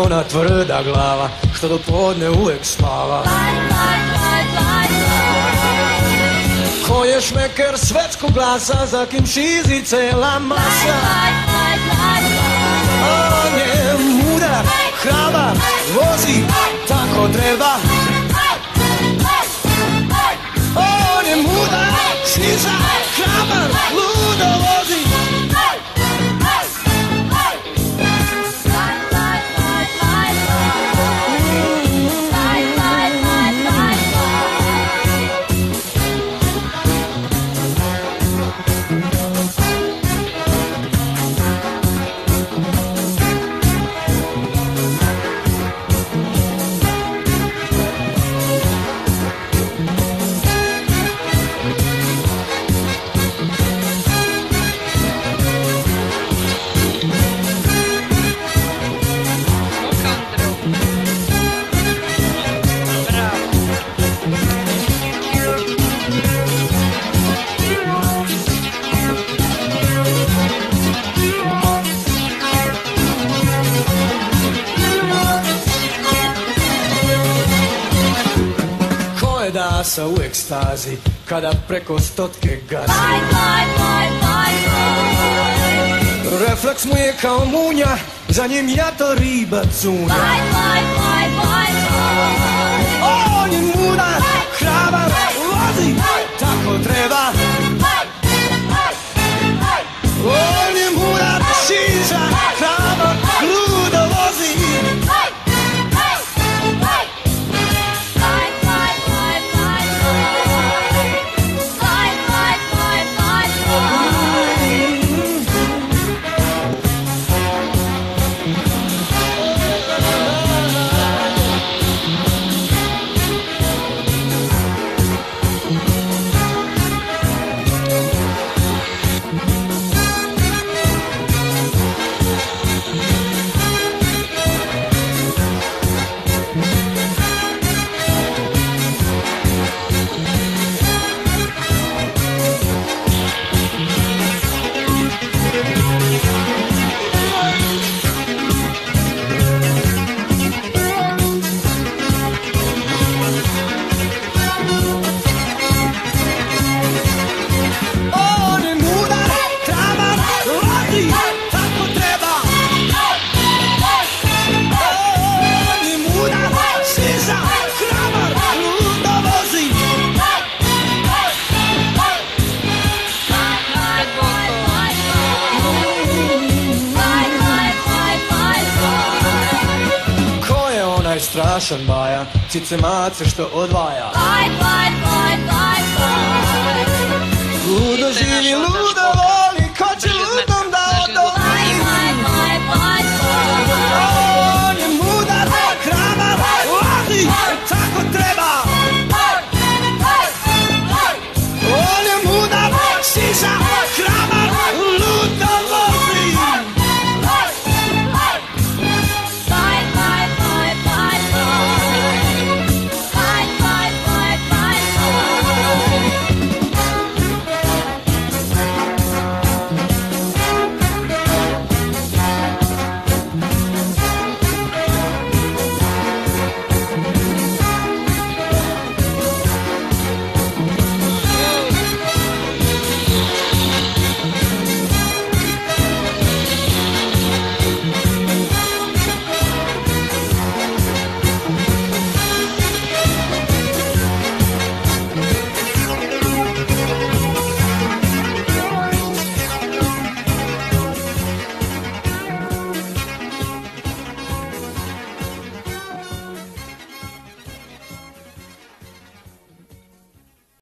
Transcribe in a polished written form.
ona tvrda glava što do podne uvek spava? Ko je šmeker svetskog glasa, za kim šizi cela masa? On je mudar, hrabar, vozi tako treba. On je mudar, šiza, hrabar, ludo vozi. Dasa u ekstazi kada preko stotke gazi. Refleks mu je kao munja, za njim jato riba cunja. On je mudar, hrabar, vozi tako treba. On je mudar, šiza, hrabar, ludo vozi. Strašan baja, cice mace što odvaja. Ludo živi